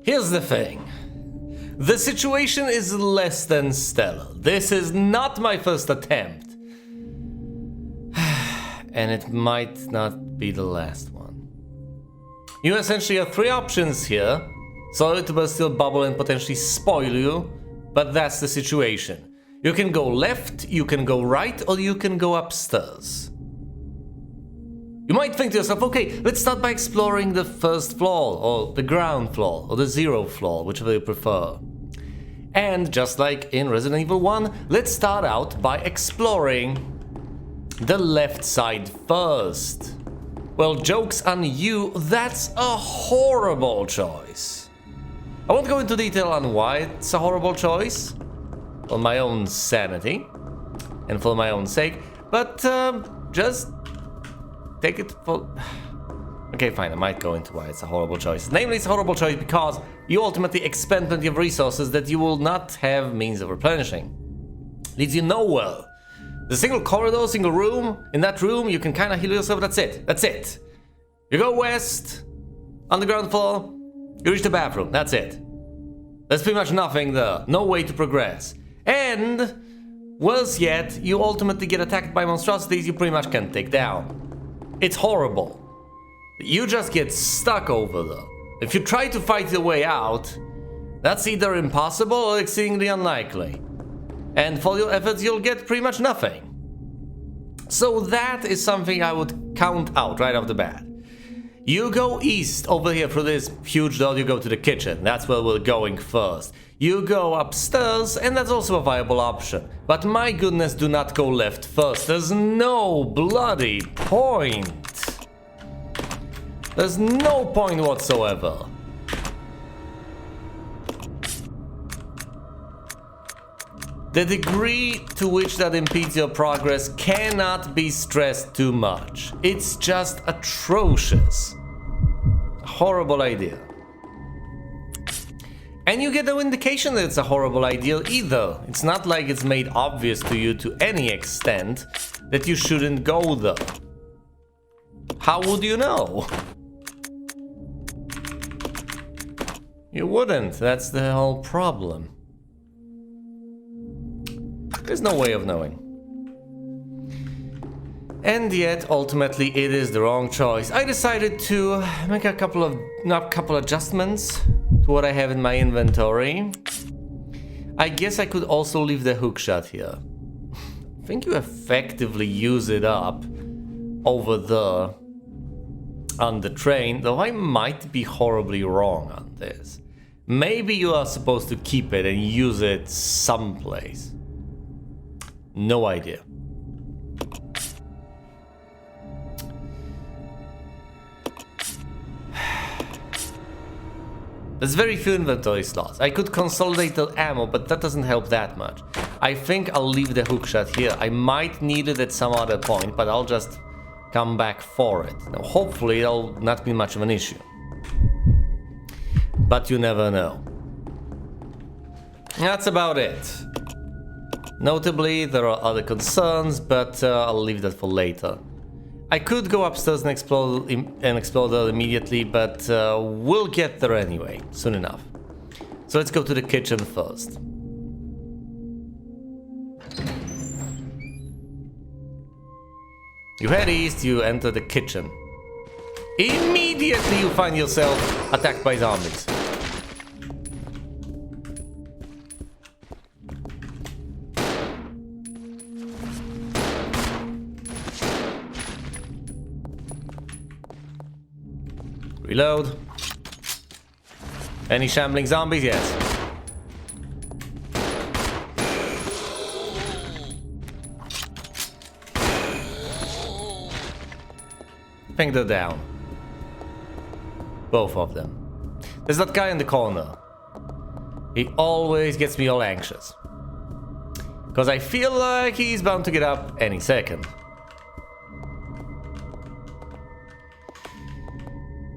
Here's the thing. The situation is less than stellar. This is not my first attempt. And it might not be the last one. You essentially have three options here. Solid will still bubble and potentially spoil you, but that's the situation. You can go left, you can go right, or you can go upstairs. You might think to yourself, okay, let's start by exploring the first floor, or the ground floor, or the 0th floor, whichever you prefer. And just like in Resident Evil 1, let's start out by exploring the left side first. Well, joke's on you, that's a horrible choice. I won't go into detail on why it's a horrible choice, for my own sanity, and for my own sake, but just take it for... Okay, fine, I might go into why it's a horrible choice. Namely, it's a horrible choice because you ultimately expend plenty of resources that you will not have means of replenishing. Leads you nowhere. The single corridor, single room, in that room you can kind of heal yourself, that's it. You go west, on the ground floor, you reach the bathroom, that's it. There's pretty much nothing there, no way to progress. And, worse yet, you ultimately get attacked by monstrosities you pretty much can't take down. It's horrible. You just get stuck over there. If you try to fight your way out, that's either impossible or exceedingly unlikely. And for your efforts, you'll get pretty much nothing. So that is something I would count out right off the bat. You go east over here through this huge door, you go to the kitchen. That's where we're going first. You go upstairs, and that's also a viable option. But my goodness, do not go left first. There's no bloody point. There's no point whatsoever. The degree to which that impedes your progress cannot be stressed too much. It's just atrocious. A horrible idea. And you get no indication that it's a horrible idea either. It's not like it's made obvious to you to any extent that you shouldn't go there. How would you know? You wouldn't, that's the whole problem. There's no way of knowing. And yet, ultimately, it is the wrong choice. I decided to make a couple adjustments to what I have in my inventory. I guess I could also leave the hookshot here. I think you effectively use it up over there on the train, though I might be horribly wrong on this. Maybe you are supposed to keep it and use it someplace. No idea. There's very few inventory slots. I could consolidate the ammo, but that doesn't help that much. I think I'll leave the hookshot here. I might need it at some other point, but I'll just come back for it. Now, hopefully it'll not be much of an issue. But you never know. That's about it. Notably, there are other concerns, but I'll leave that for later. I could go upstairs and explore that immediately, but we'll get there anyway, soon enough. So let's go to the kitchen first. You head east, you enter the kitchen. Immediately you find yourself attacked by zombies. Reload. Any shambling zombies? Yes. I think they're down. Both of them. There's that guy in the corner. He always gets me all anxious. Because I feel like he's bound to get up any second.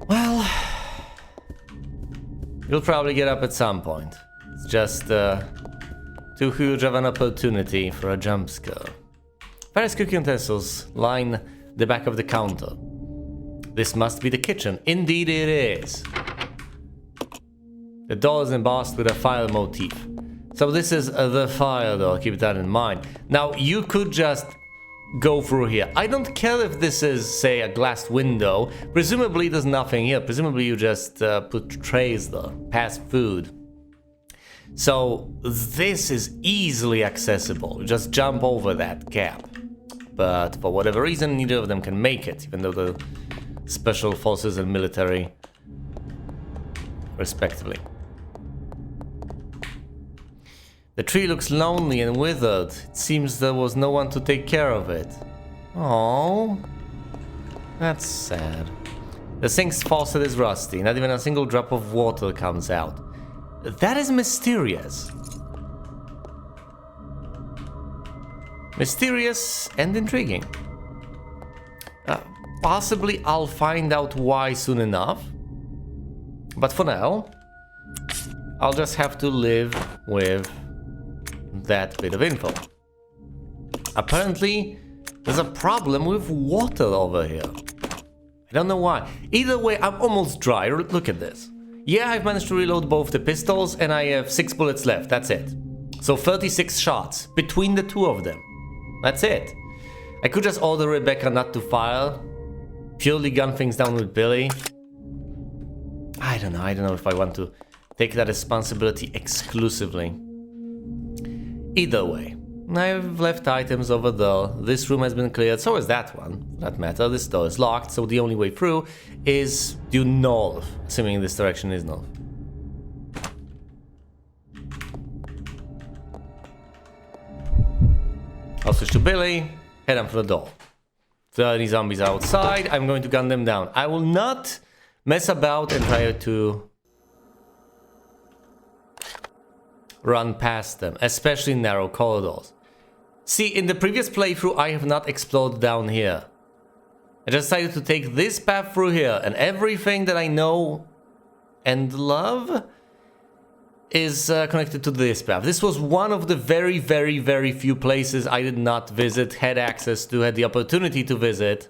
Well, you'll probably get up at some point. It's just too huge of an opportunity for a jump scare. Various cooking utensils line the back of the counter. This must be the kitchen. Indeed it is. The door is embossed with a fire motif. So this is the fire door, keep that in mind. Now, you could just go through here. I don't care if this is, say, a glass window. Presumably there's nothing here. Presumably you just put trays there, past food. So this is easily accessible. You just jump over that gap. But for whatever reason, neither of them can make it, even though the special forces and military, respectively. The tree looks lonely and withered. It seems there was no one to take care of it. Oh, that's sad. The sink's faucet is rusty. Not even a single drop of water comes out. That is mysterious. Mysterious and intriguing. Possibly I'll find out why soon enough. But for now, I'll just have to live with that bit of info. Apparently, there's a problem with water over here. I don't know why. Either way, I'm almost dry. Look at this. Yeah, I've managed to reload both the pistols and I have 6 bullets left. That's it. So 36 shots between the two of them. That's it. I could just order Rebecca not to fire. Purely gun things down with Billy. I don't know if I want to take that responsibility exclusively. Either way, I've left items over there. This room has been cleared, so is that one. For that matter, this door is locked, so the only way through is due north, assuming this direction is north. I'll switch to Billy, head up for the door. If there are any zombies outside, I'm going to gun them down. I will not mess about and try to run past them, especially in narrow corridors. See, in the previous playthrough, I have not explored down here. I just decided to take this path through here, and everything that I know and love is connected to this path. This was one of the very, very, very few places I did not visit, had access to, had the opportunity to visit.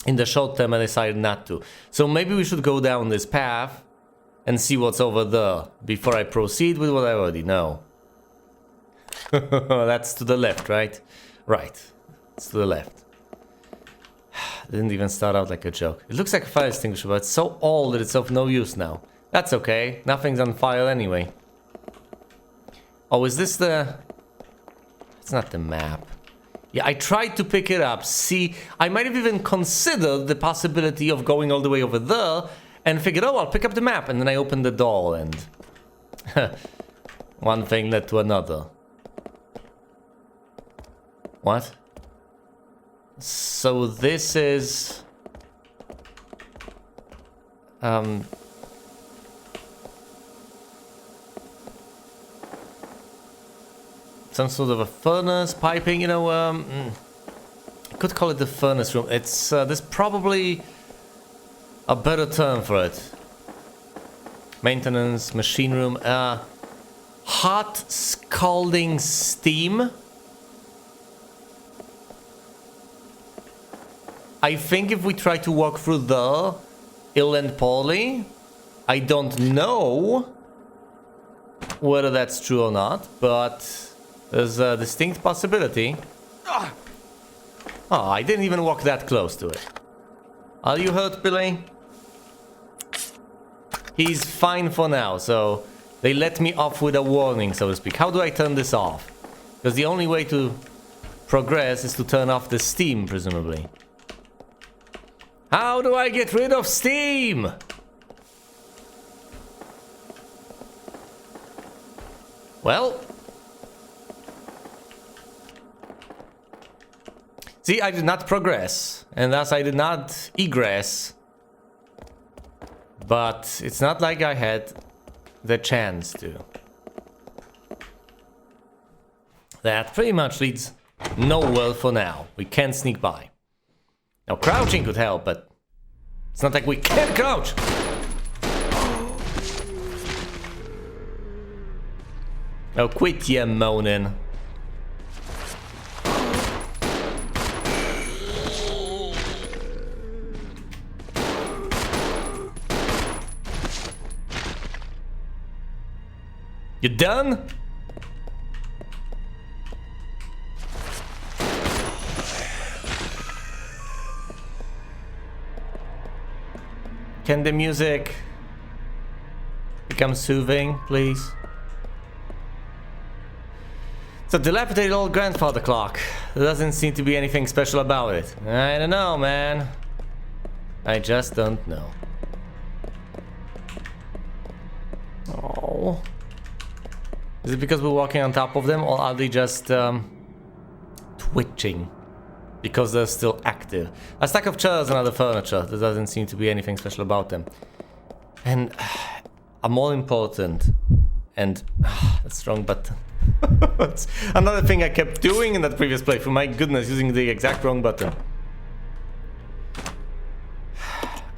In the short term, I decided not to. So maybe we should go down this path and see what's over there before I proceed with what I already know. That's to the left, right? Right. It's to the left. Didn't even start out like a joke. It looks like a fire extinguisher, but it's so old that it's of no use now. That's okay. Nothing's on fire anyway. Oh, is this the... It's not the map. Yeah, I tried to pick it up. See, I might have even considered the possibility of going all the way over there and figured, oh, I'll pick up the map. And then I opened the door and... one thing led to another. What? So this is... some sort of a furnace, piping, you know, I could call it the furnace room. It's, there's probably a better term for it. Maintenance, machine room, hot scalding steam. I think if we try to walk through there, it'll end poorly. I don't know whether that's true or not, but there's a distinct possibility. Oh, I didn't even walk that close to it. Are you hurt, Billy? He's fine for now, so they let me off with a warning, so to speak. How do I turn this off? Because the only way to progress is to turn off the steam, presumably. How do I get rid of steam? Well... See, I did not progress, and thus I did not egress. But it's not like I had the chance to. That pretty much leads nowhere for now. We can't sneak by. Now, crouching could help, but it's not like we can't crouch! Oh, quit ya moaning. You done? Can the music become soothing, please? It's a dilapidated old grandfather clock. There doesn't seem to be anything special about it. I don't know, man. I just don't know. Oh. Is it because we're walking on top of them, or are they just twitching? Because they're still active. A stack of chairs and other furniture. There doesn't seem to be anything special about them. And a more important, and that's wrong button. That's another thing I kept doing in that previous playthrough. My goodness, using the exact wrong button.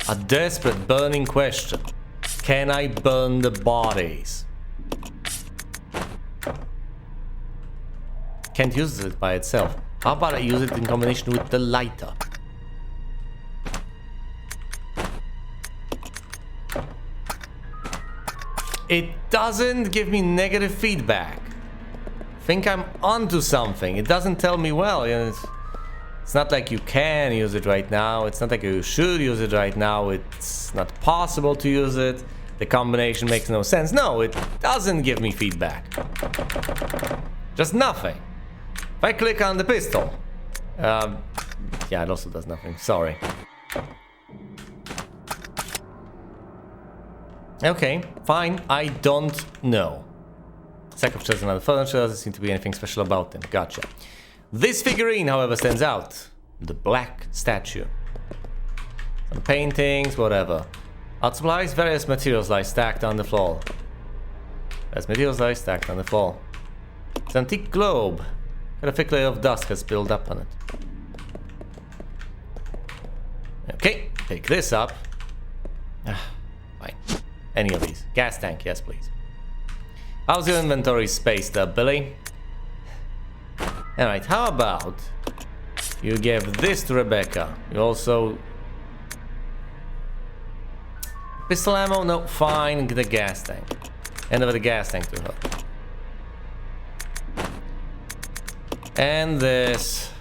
A desperate burning question. Can I burn the bodies? Can't use it by itself. How about I use it in combination with the lighter? It doesn't give me negative feedback. Think I'm onto something. It doesn't tell me, well, you know, it's not like you can use it right now. It's not like you should use it right now. It's not possible to use it. The combination makes no sense. No, it doesn't give me feedback. Just nothing. If I click on the pistol, yeah, it also does nothing. Sorry. Okay, fine. I don't know. Stack of chairs and other furniture. Doesn't seem to be anything special about them. Gotcha. This figurine, however, stands out. The black statue. Some paintings, whatever. Art supplies, various materials lie stacked on the floor. Various materials lie stacked on the floor. It's an antique globe. And a thick layer of dust has built up on it. Okay, pick this up. Fine. Any of these. Gas tank, yes please. How's your inventory space there, Billy? Alright, how about you give this to Rebecca? You also... Pistol ammo? No, fine, get the gas tank. Hand over the gas tank to her. And this.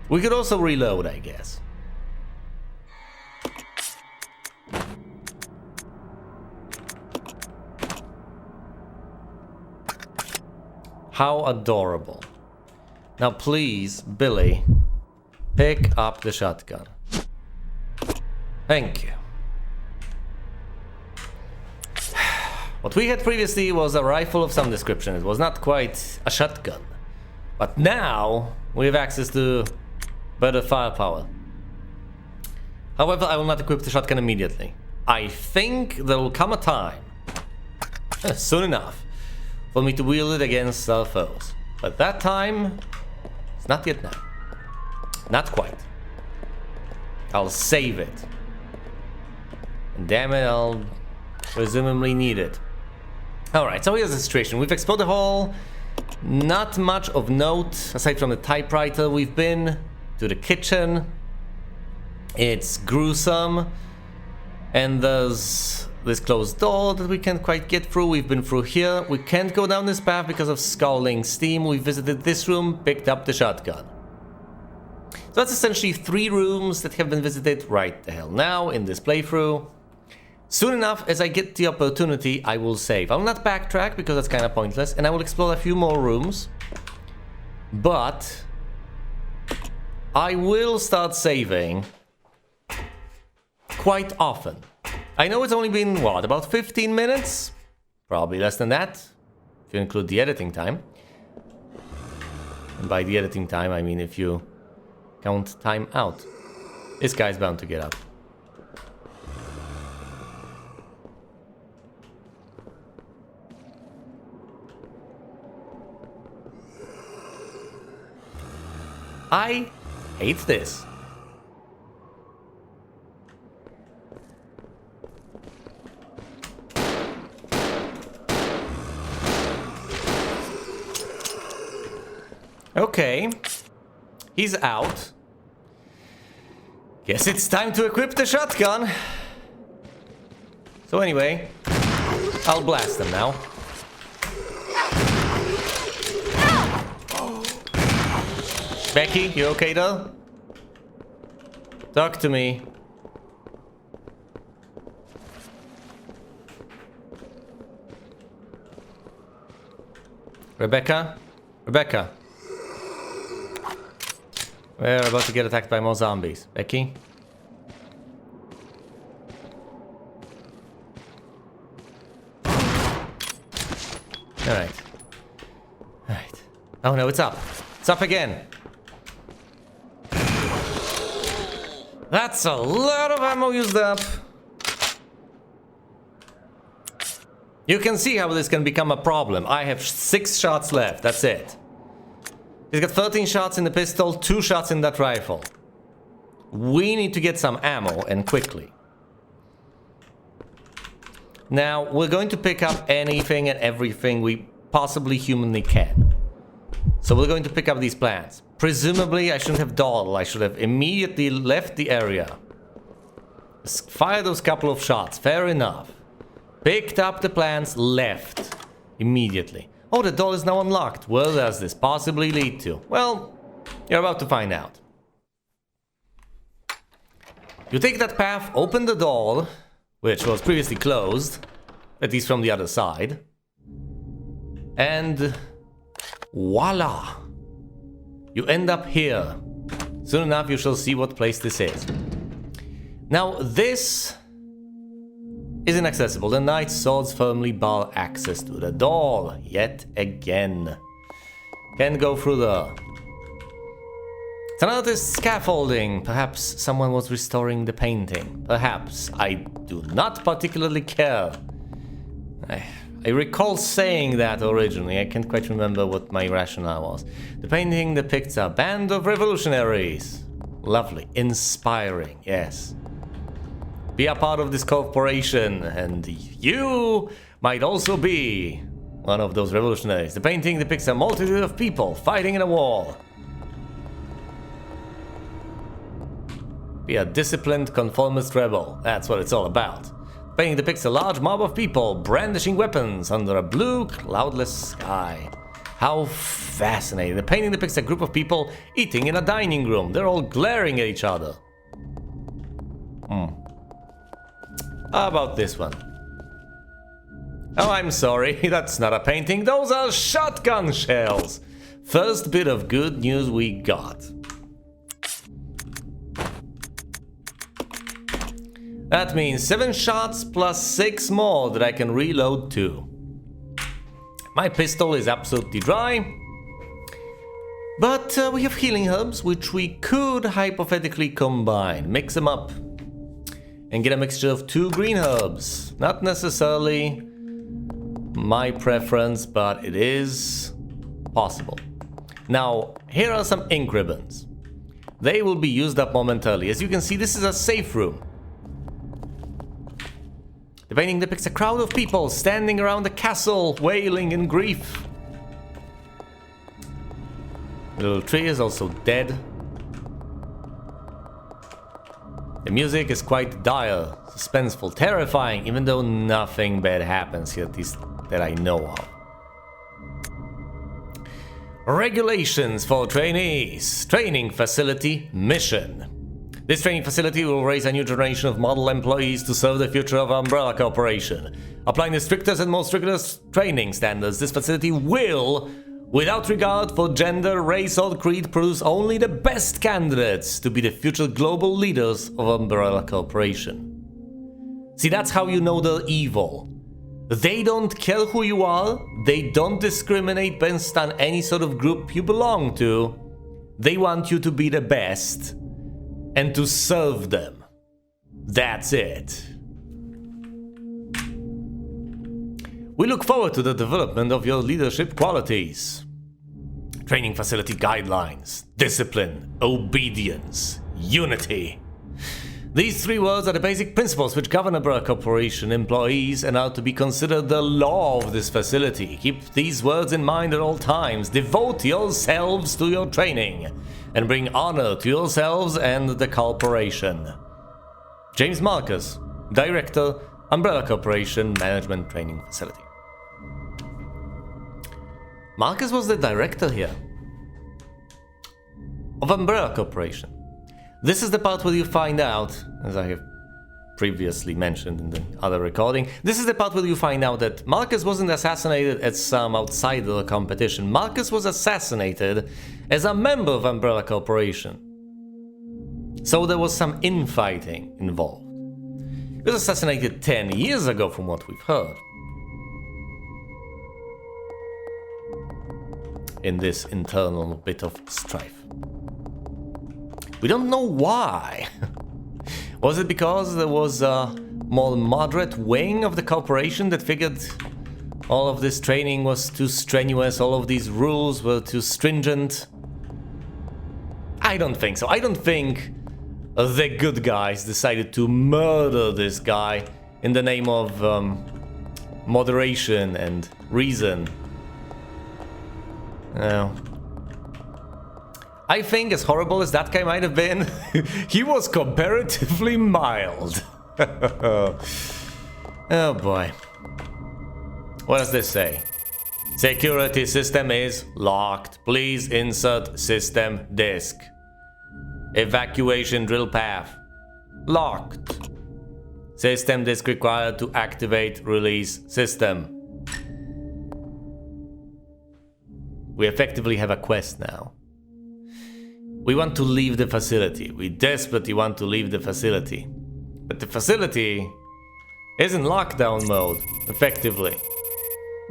We could also reload, I guess. How adorable. Now please, Billy, pick up the shotgun. Thank you. What we had previously was a rifle of some description. It was not quite a shotgun. But now we have access to better firepower. However, I will not equip the shotgun immediately. I think there will come a time, soon enough, for me to wield it against our foes. But that time, it's not yet now. Not quite. I'll save it. And damn it, I'll presumably need it. Alright, so here's the situation. We've explored the hall. Not much of note, aside from the typewriter. We've been to the kitchen. It's gruesome. And there's this closed door that we can't quite get through. We've been through here. We can't go down this path because of scalding steam. We visited this room, picked up the shotgun. So that's essentially 3 rooms that have been visited right the hell now in this playthrough. Soon enough, as I get the opportunity, I will save. I will not backtrack because that's kind of pointless, and I will explore a few more rooms. But I will start saving quite often. I know it's only been, what, about 15 minutes? Probably less than that, if you include the editing time. And by the editing time, I mean if you count time out. This guy's bound to get up. I hate this. Okay, he's out. Guess it's time to equip the shotgun. So anyway, I'll blast them now. Becky, you okay though? Talk to me. Rebecca? Rebecca? We're about to get attacked by more zombies. Becky? Alright. Alright. Oh no, it's up. It's up again. That's a lot of ammo used up. You can see how this can become a problem. I have 6 shots left, that's it. He's got 13 shots in the pistol, 2 shots in that rifle. We need to get some ammo, and quickly. Now, we're going to pick up anything and everything we possibly humanly can. So we're going to pick up these plants. Presumably, I shouldn't have dawdled. I should have immediately left the area. Fire those couple of shots, fair enough. Picked up the plants, left immediately. Oh, the door is now unlocked. Where does this possibly lead to? Well, you're about to find out. You take that path, open the door, which was previously closed, at least from the other side. And voila! You end up here. Soon enough you shall see what place this is. Now this is inaccessible. The knight's swords firmly bar access to the door. Yet again. Can't go through there. It's an artist's scaffolding. Perhaps someone was restoring the painting. Perhaps. I do not particularly care. I recall saying that originally. I can't quite remember what my rationale was. The painting depicts a band of revolutionaries. Lovely. Inspiring. Yes. Be a part of this corporation, and you might also be one of those revolutionaries. The painting depicts a multitude of people fighting in a war. Be a disciplined conformist rebel. That's what it's all about. The painting depicts a large mob of people brandishing weapons under a blue, cloudless sky. How fascinating. The painting depicts a group of people eating in a dining room. They're all glaring at each other. How about this one? Oh, I'm sorry, that's not a painting, those are shotgun shells! First bit of good news we got. That means 7 shots plus 6 more that I can reload to. My pistol is absolutely dry. But we have healing herbs, which we could hypothetically combine. Mix them up. And get a mixture of 2 green herbs. Not necessarily my preference, but it is possible. Now, here are some ink ribbons. They will be used up momentarily. As you can see, this is a safe room. The painting depicts a crowd of people standing around the castle, wailing in grief. The little tree is also dead. The music is quite dire, suspenseful, terrifying, even though nothing bad happens here, at least that I know of. Regulations for trainees. Training facility mission. This training facility will raise a new generation of model employees to serve the future of Umbrella Corporation. Applying the strictest and most rigorous training standards, this facility will, without regard for gender, race, or creed, produce only the best candidates to be the future global leaders of Umbrella Corporation. See, that's how you know they're evil. They don't care who you are, they don't discriminate based on any sort of group you belong to. They want you to be the best and to serve them. That's it. We look forward to the development of your leadership qualities. Training facility guidelines, discipline, obedience, unity. These 3 words are the basic principles which govern Umbrella Corporation employees and are to be considered the law of this facility. Keep these words in mind at all times. Devote yourselves to your training and bring honor to yourselves and the corporation. James Marcus, Director, Umbrella Corporation Management Training Facility. Marcus was the director here of Umbrella Corporation. This is the part where you find out, as I have previously mentioned in the other recording, this is the part where you find out that Marcus wasn't assassinated at some outsider competition. Marcus was assassinated as a member of Umbrella Corporation. So there was some infighting involved. He was assassinated 10 years ago from what we've heard. In this internal bit of strife. We don't know why. Was it because there was a more moderate wing of the corporation that figured all of this training was too strenuous, all of these rules were too stringent? I don't think so. I don't think the good guys decided to murder this guy in the name of moderation and reason. No. I think, as horrible as that guy might have been, he was comparatively mild. Oh boy. What does this say? Security system is locked. Please insert system disk. Evacuation drill path. Locked. System disk required to activate release system. We effectively have a quest now. We want to leave the facility. We desperately want to leave the facility. But the facility is in lockdown mode, effectively.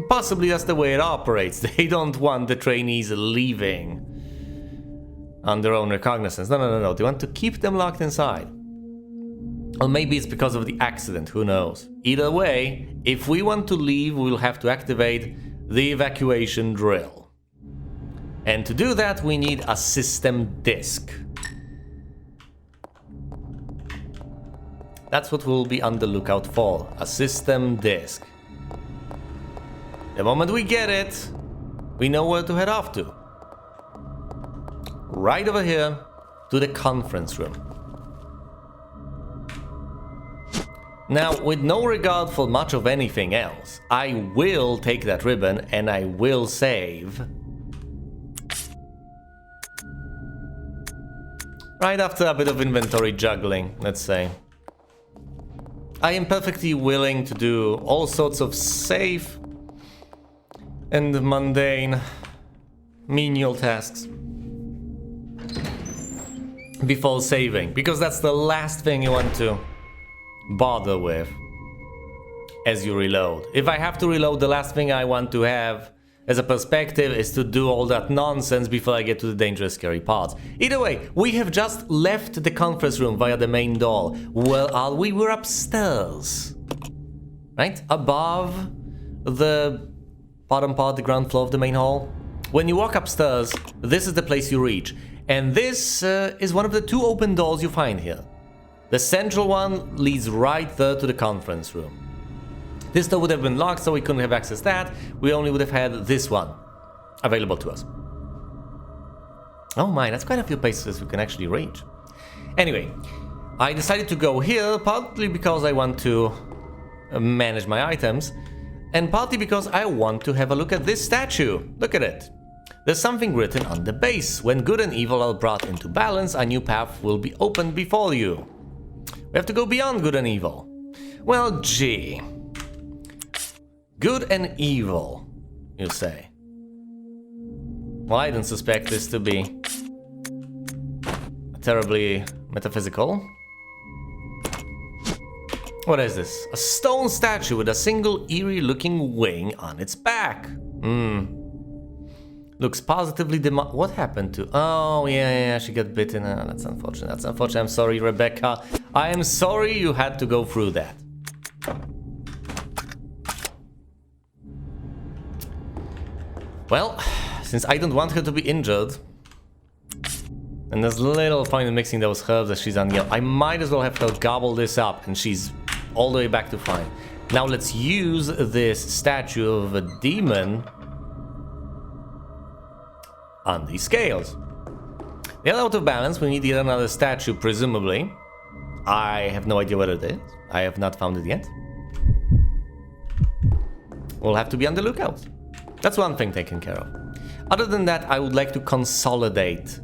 Possibly that's the way it operates. They don't want the trainees leaving on their own recognizance. No. They want to keep them locked inside. Or maybe it's because of the accident, who knows. Either way, if we want to leave, we'll have to activate the evacuation drill. And to do that, we need a system disk. That's what we'll be on the lookout for, a system disk. The moment we get it, we know where to head off to. Right over here, to the conference room. Now, with no regard for much of anything else, I will take that ribbon and I will save. Right after a bit of inventory juggling, let's say. I am perfectly willing to do all sorts of safe and mundane menial tasks before saving, because that's the last thing you want to bother with as you reload. If I have to reload, the last thing I want to have as a perspective is to do all that nonsense before I get to the dangerous, scary parts. Either way, we have just left the conference room via the main door. Where are we? We're upstairs. Right? Above the bottom part, the ground floor of the main hall. When you walk upstairs, this is the place you reach. And this is one of the two open doors you find here. The central one leads right there to the conference room. This door would have been locked, so we couldn't have accessed that. We only would have had this one available to us. Oh my, that's quite a few places we can actually reach. Anyway, I decided to go here, partly because I want to manage my items, and partly because I want to have a look at this statue. Look at it. There's something written on the base. When good and evil are brought into balance, a new path will be opened before you. We have to go beyond good and evil. Well, gee. Good and evil, you say. Well, I don't suspect this to be terribly metaphysical. What is this? A stone statue with a single eerie-looking wing on its back. Looks positively what happened to... Oh, yeah, she got bitten. Oh, that's unfortunate. That's unfortunate. I'm sorry, Rebecca. I am sorry you had to go through that. Well, since I don't want her to be injured, and there's little point in mixing those herbs as she's unhealed, I might as well have her gobble this up, and she's all the way back to fine. Now let's use this statue of a demon on these scales. They're out of balance. We need yet another statue, presumably. I have no idea what it is. I have not found it yet. We'll have to be on the lookout. That's one thing taken care of. Other than that, I would like to consolidate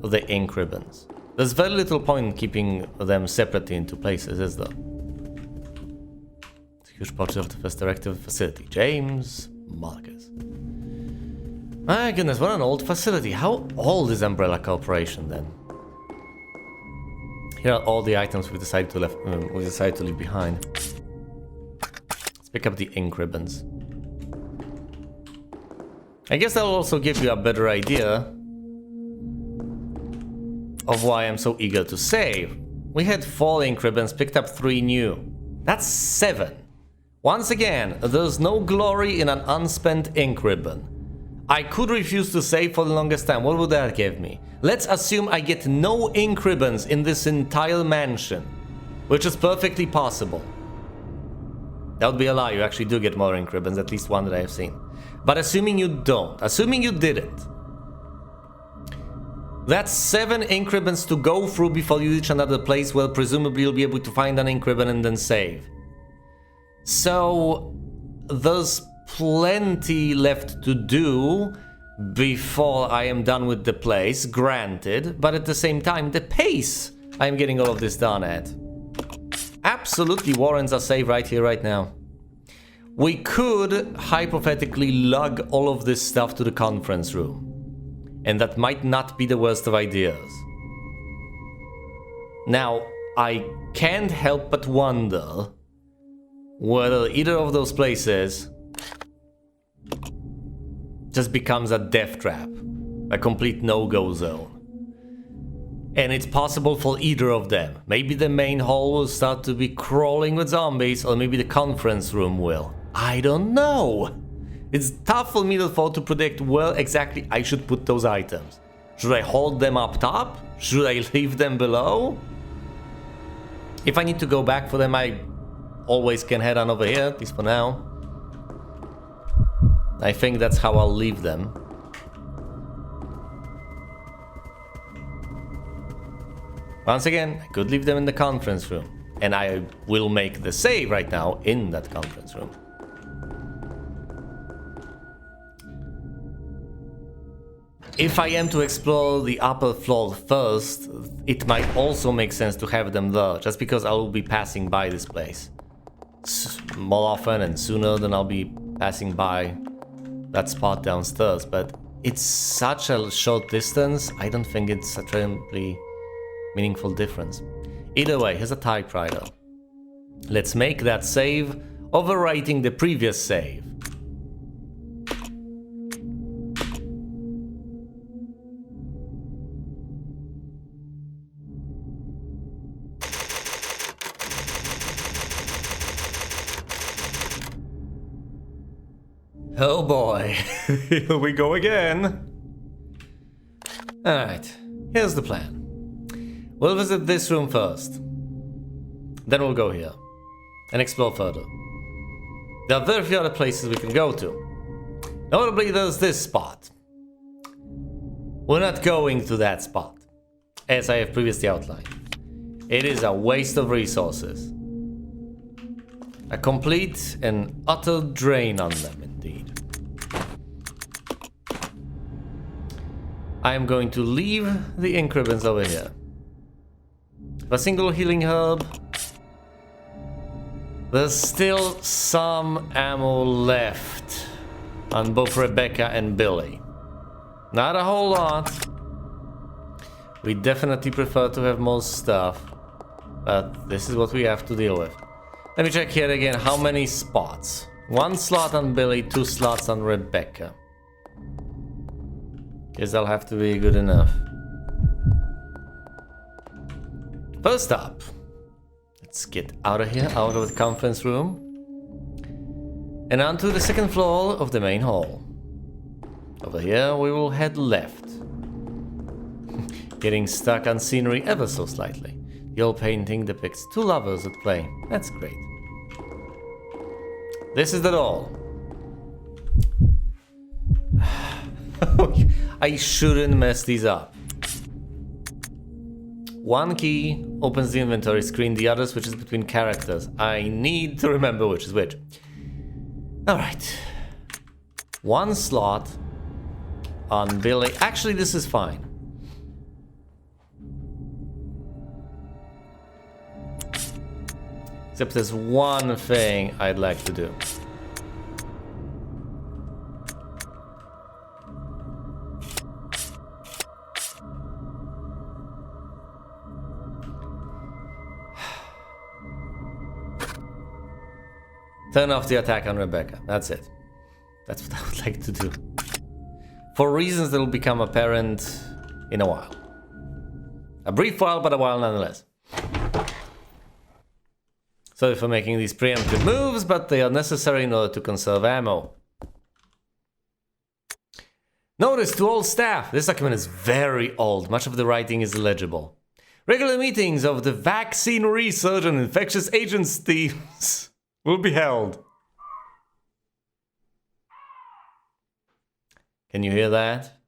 the ink ribbons. There's very little point in keeping them separately into places, is there? It's a huge portrait of the first director of the facility. James Marcus. My goodness, what an old facility. How old is Umbrella Corporation then? Here are all the items we decided to leave behind. Let's pick up the ink ribbons. I guess that'll also give you a better idea of why I'm so eager to save. We had 4 ink ribbons, picked up 3 new. That's 7. Once again, there's no glory in an unspent ink ribbon. I could refuse to save for the longest time. What would that give me? Let's assume I get no ink ribbons in this entire mansion, which is perfectly possible. That would be a lie. You actually do get more ink ribbons, at least one that I have seen. But assuming you don't, assuming you didn't, that's 7 ink ribbons to go through before you reach another place where presumably you'll be able to find an ink ribbon and then save. So there's plenty left to do before I am done with the place, granted, but at the same time, the pace I'm getting all of this done at absolutely warrants a save right here, right now. We could hypothetically lug all of this stuff to the conference room. And that might not be the worst of ideas. Now, I can't help but wonder whether either of those places just becomes a death trap, a complete no-go zone. And it's possible for either of them. Maybe the main hall will start to be crawling with zombies, or maybe the conference room will. I don't know. It's tough for me to predict where exactly I should put those items. Should I hold them up top? Should I leave them below? If I need to go back for them, I always can head on over here, at least for now. I think that's how I'll leave them. Once again, I could leave them in the conference room. And I will make the save right now in that conference room. If I am to explore the upper floor first, it might also make sense to have them there, just because I will be passing by this place more often and sooner than I'll be passing by that spot downstairs. But it's such a short distance, I don't think it's a terribly meaningful difference. Either way, here's a typewriter. Let's make that save, overwriting the previous save. Oh boy, here we go again. Alright, here's the plan. We'll visit this room first. Then we'll go here and explore further. There are very few other places we can go to. Notably, there's this spot. We're not going to that spot, as I have previously outlined. It is a waste of resources. A complete and utter drain on them, indeed. I am going to leave the ink ribbons over here. A single healing herb. There's still some ammo left on both Rebecca and Billy. Not a whole lot. We definitely prefer to have more stuff, but this is what we have to deal with. Let me check here again. How many spots? 1 slot on Billy, 2 slots on Rebecca. Guess that'll have to be good enough. First up, let's get out of here, out of the conference room, and onto the second floor of the main hall. Over here, we will head left. Getting stuck on scenery ever so slightly. The old painting depicts 2 lovers at play. That's great. This is the door. I shouldn't mess these up. 1 key opens the inventory screen, the other switches between characters. I need to remember which is which. Alright. One slot on Billy. Actually, this is fine. Except there's one thing I'd like to do. Turn off the attack on Rebecca. That's it. That's what I would like to do. For reasons that will become apparent in a while. A brief while, but a while nonetheless. Sorry for making these preemptive moves, but they are necessary in order to conserve ammo. Notice to all staff, this document is very old. Much of the writing is illegible. Regular meetings of the Vaccine Research and Infectious Agents teams will be held. Can you hear that?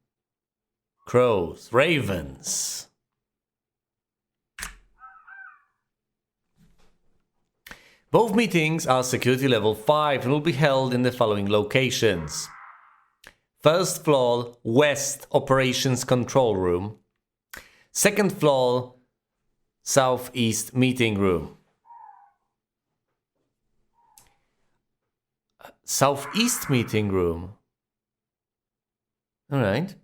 Crows, ravens. Both meetings are security level 5 and will be held in the following locations. First floor, West Operations Control Room. Second floor, Southeast Meeting Room. Southeast Meeting Room. Alright.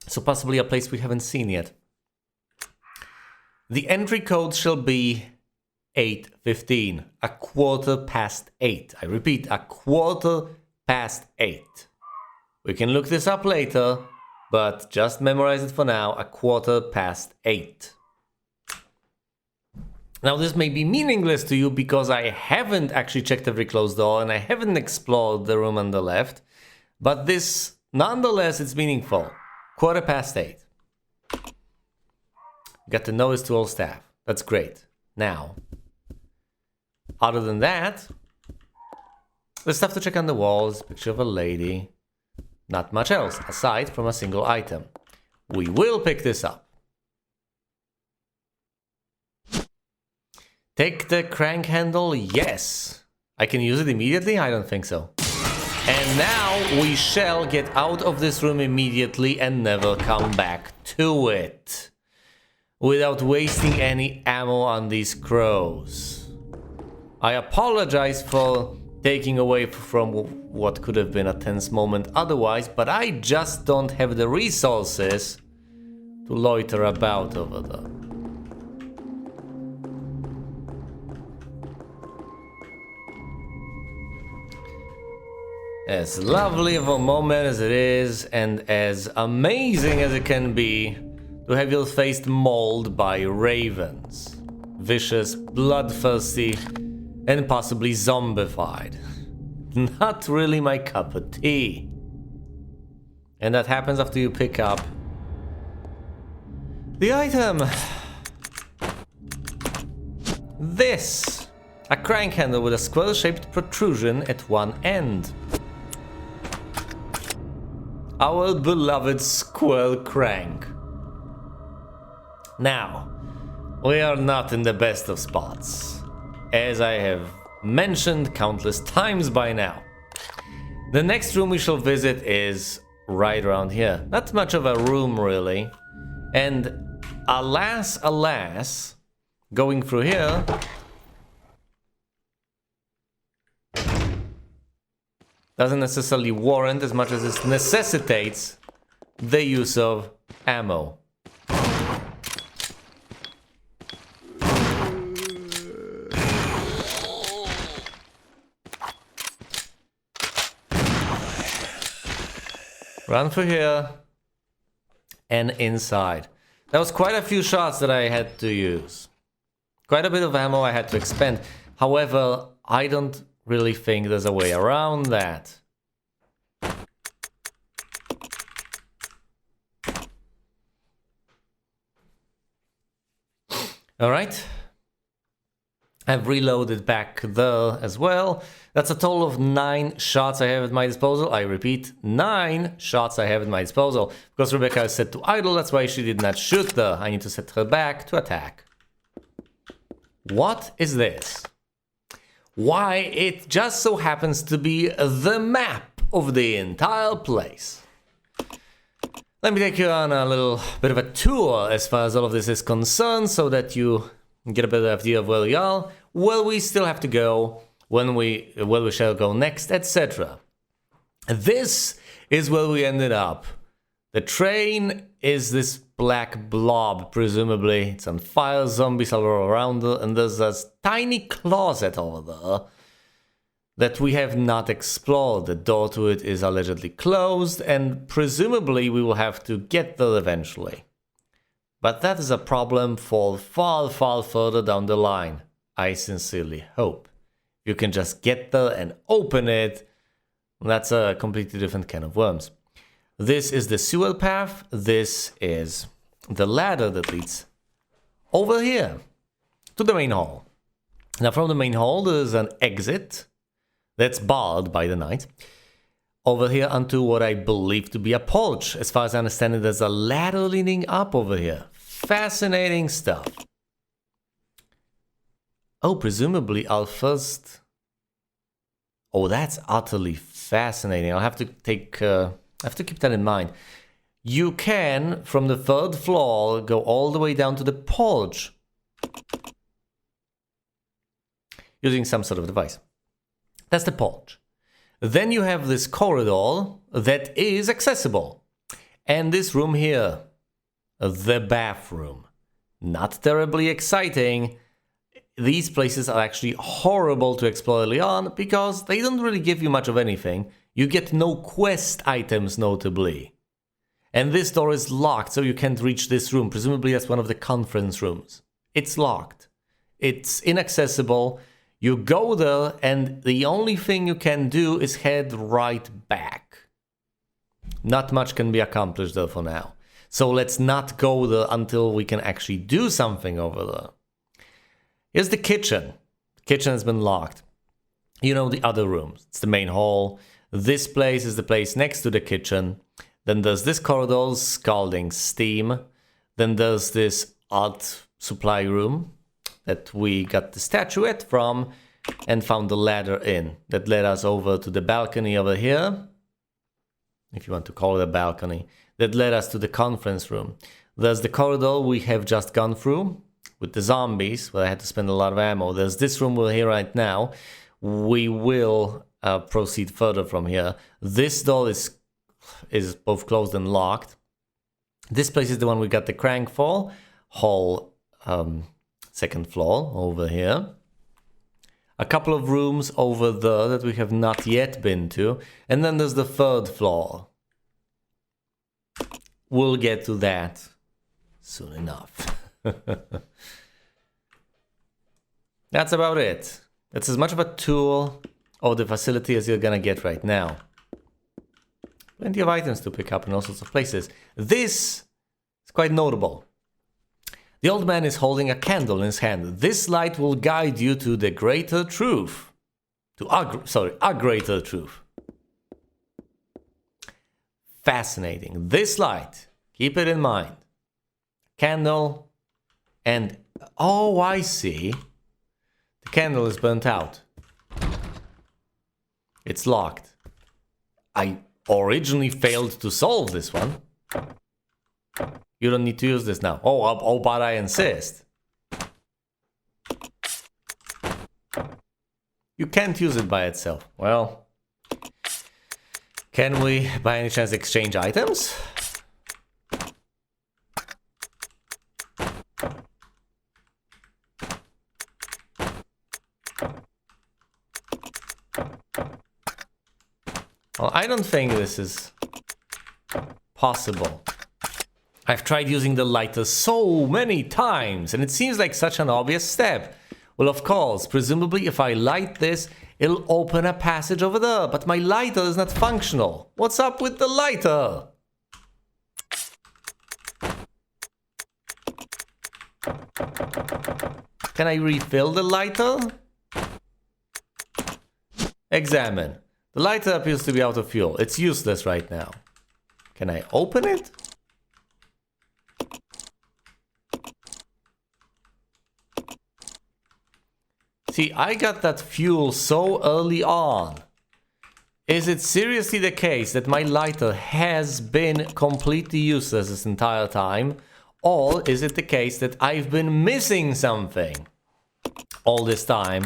So possibly a place we haven't seen yet. The entry code shall be 8:15. 8:15. I repeat, 8:15. We can look this up later, but just memorize it for now. 8:15. Now this may be meaningless to you because I haven't actually checked every closed door and I haven't explored the room on the left, but this, nonetheless, it's meaningful. 8:15. Got the notice to all staff. That's great. Now, other than that, there's stuff to check on the walls, picture of a lady, not much else aside from a single item. We will pick this up. Take the crank handle, yes. I can use it immediately? I don't think so. And now we shall get out of this room immediately and never come back to it. Without wasting any ammo on these crows. I apologize for taking away from what could have been a tense moment otherwise, but I just don't have the resources to loiter about over there. As lovely of a moment as it is, and as amazing as it can be, to have your face mauled by ravens. Vicious, bloodthirsty, and possibly zombified. Not really my cup of tea. And that happens after you pick up the item. This. A crank handle with a square-shaped protrusion at one end. Our beloved squirrel crank. Now, we are not in the best of spots, as I have mentioned countless times by now. The next room we shall visit is right around here. Not much of a room, really. And alas, alas, going through here doesn't necessarily warrant as much as it necessitates the use of ammo. Run through here and inside. That was quite a few shots that I had to use. Quite a bit of ammo I had to expend. However, I don't really think there's a way around that. Alright. I've reloaded back there as well. That's a total of 9 shots I have at my disposal. I repeat, 9 shots I have at my disposal. Because Rebecca is set to idle, that's why she did not shoot there. I need to set her back to attack. What is this? Why, it just so happens to be the map of the entire place. Let me take you on a little bit of a tour as far as all of this is concerned, so that you get a better idea of where we are, where we still have to go, where we shall go next, etc. This is where we ended up. The train is this black blob, presumably. It's on fire, zombies all around it, and there's a tiny closet over there that we have not explored. The door to it is allegedly closed, and presumably we will have to get there eventually. But that is a problem for far, far further down the line. I sincerely hope you can just get there and open it. That's a completely different can of worms. This is the sewer path. This is the ladder that leads over here to the main hall. Now from the main hall there's an exit that's barred by the night. Over here onto what I believe to be a porch. As far as I understand it, there's a ladder leading up over here. Fascinating stuff. Oh, presumably I'll first... Oh, that's utterly fascinating. I'll have to take... I have to keep that in mind. You can, from the 3rd floor, go all the way down to the porch using some sort of device. That's the porch. Then you have this corridor that is accessible. And this room here, the bathroom. Not terribly exciting. These places are actually horrible to explore early on because they don't really give you much of anything. You get no quest items, notably. And this door is locked, so you can't reach this room. Presumably that's one of the conference rooms. It's locked. It's inaccessible. You go there, and the only thing you can do is head right back. Not much can be accomplished there for now. So let's not go there until we can actually do something over there. Here's the kitchen. The kitchen has been locked. You know the other rooms. It's the main hall. This place is the place next to the kitchen. Then there's this corridor, scalding steam. Then there's this art supply room that we got the statuette from and found the ladder in. That led us over to the balcony over here. If you want to call it a balcony. That led us to the conference room. There's the corridor we have just gone through with the zombies, where I had to spend a lot of ammo. There's this room we're here right now. We will proceed further from here. This door is both closed and locked. This place is the one we got the crank for. Hall, 2nd floor over here. A couple of rooms over there that we have not yet been to. And then there's the 3rd floor. We'll get to that soon enough. That's about it. That's as much of a tour of the facility as you're gonna get right now. Plenty of items to pick up in all sorts of places. This is quite notable. The old man is holding a candle in his hand. This light will guide you to the greater truth. A greater truth. Fascinating. This light, keep it in mind. Candle, and oh, I see. The candle is burnt out. It's locked. I originally failed to solve this one. You don't need to use this now. Oh, but I insist. You can't use it by itself. Well, can we by any chance exchange items? Well, I don't think this is possible. I've tried using the lighter so many times, and it seems like such an obvious step. Well, of course, presumably if I light this, it'll open a passage over there, but my lighter is not functional. What's up with the lighter? Can I refill the lighter? Examine. The lighter appears to be out of fuel. It's useless right now. Can I open it? See, I got that fuel so early on. Is it seriously the case that my lighter has been completely useless this entire time? Or is it the case that I've been missing something all this time?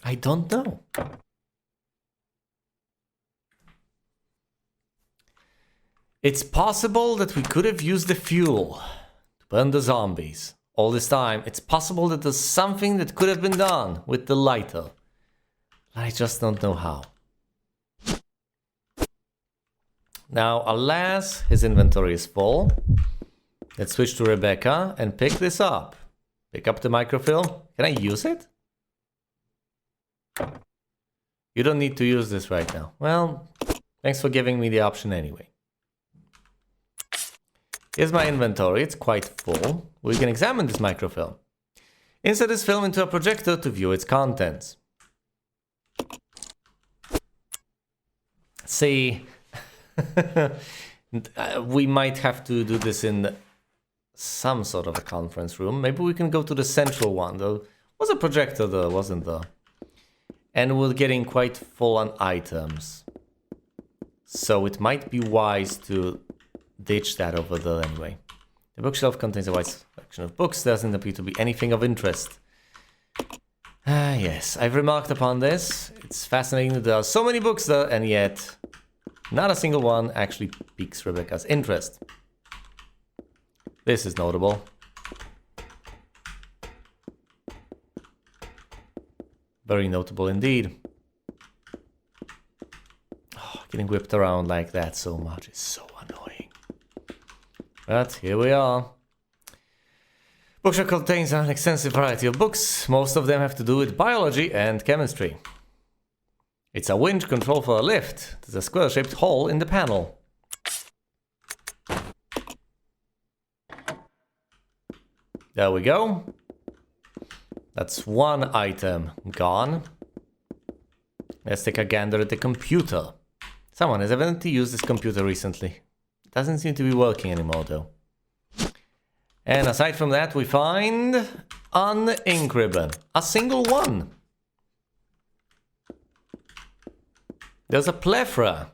I don't know. It's possible that we could have used the fuel to burn the zombies all this time. It's possible that there's something that could have been done with the lighter. I just don't know how. Now, alas, his inventory is full. Let's switch to Rebecca and pick this up. Pick up the microfilm. Can I use it? You don't need to use this right now. Well, thanks for giving me the option anyway. Here's my inventory. It's quite full. We can examine this microfilm. Insert this film into a projector to view its contents. See, we might have to do this in some sort of a conference room. Maybe we can go to the central one. There was a projector there, wasn't there? And we're getting quite full on items. So it might be wise to ditch that over there anyway. The bookshelf contains a wide selection of books. There doesn't appear to be anything of interest. Ah, yes, I've remarked upon this. It's fascinating that there are so many books there, and yet not a single one actually piques Rebecca's interest. This is notable. Very notable indeed. Oh, getting whipped around like that so much is so annoying. But here we are. Bookshelf contains an extensive variety of books. Most of them have to do with biology and chemistry. It's a winch control for a lift. There's a square-shaped hole in the panel. There we go. That's one item gone. Let's take a gander at the computer. Someone has evidently used this computer recently. It doesn't seem to be working anymore though. And aside from that, we find an ink ribbon. A single one. There's a plethora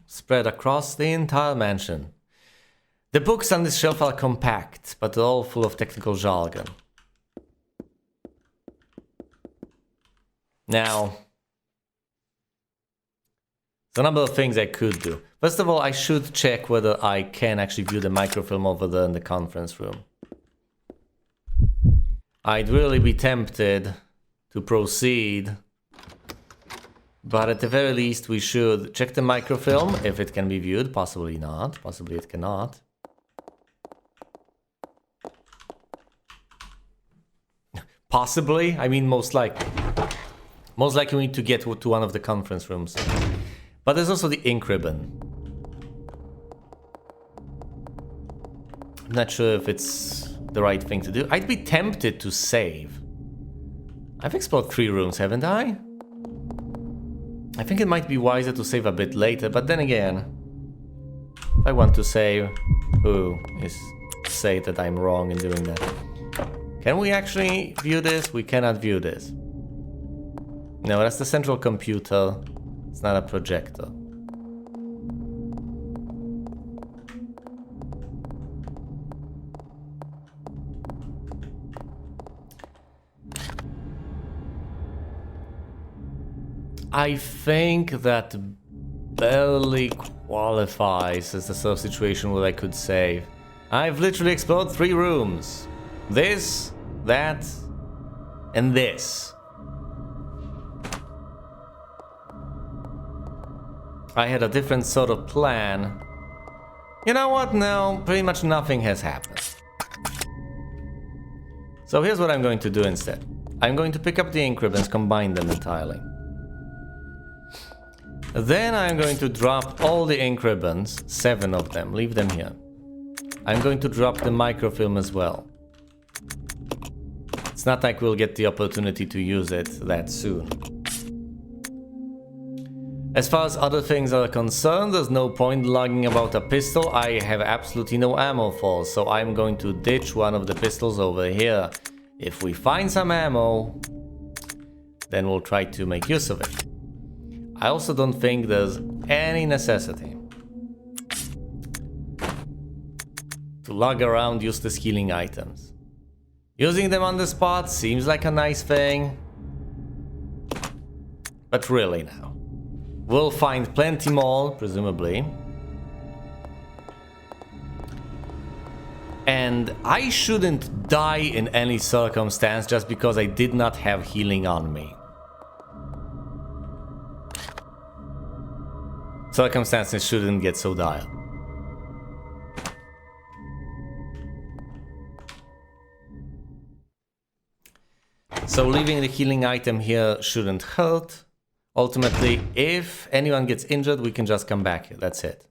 spread across the entire mansion. The books on this shelf are compact, but they're all full of technical jargon. Now, there's a number of things I could do. First of all, I should check whether I can actually view the microfilm over there in the conference room. I'd really be tempted to proceed, but at the very least we should check the microfilm if it can be viewed. Possibly not, possibly it cannot. Possibly, I mean most likely. Most likely we need to get to one of the conference rooms. But there's also the ink ribbon. I'm not sure if it's the right thing to do. I'd be tempted to save. I've explored 3 rooms, haven't I? I think it might be wiser to save a bit later, but then again, if I want to save, who is to say that I'm wrong in doing that? Can we actually view this? We cannot view this. No, that's the central computer. It's not a projector. I think that barely qualifies as the sort of situation where I could save. I've literally explored 3 rooms. This, that, and this. I had a different sort of plan. You know what? No, pretty much nothing has happened. So here's what I'm going to do instead. I'm going to pick up the ink ribbons, combine them entirely. Then I'm going to drop all the ink ribbons, 7 of them, leave them here. I'm going to drop the microfilm as well. It's not like we'll get the opportunity to use it that soon. As far as other things are concerned, there's no point lugging about a pistol I have absolutely no ammo for, so I'm going to ditch one of the pistols over here. If we find some ammo, then we'll try to make use of it. I also don't think there's any necessity to lug around useless healing items. Using them on the spot seems like a nice thing, but really now. We'll find plenty more, presumably. And I shouldn't die in any circumstance just because I did not have healing on me. Circumstances shouldn't get so dire. So leaving the healing item here shouldn't hurt. Ultimately, if anyone gets injured, we can just come back here. That's it.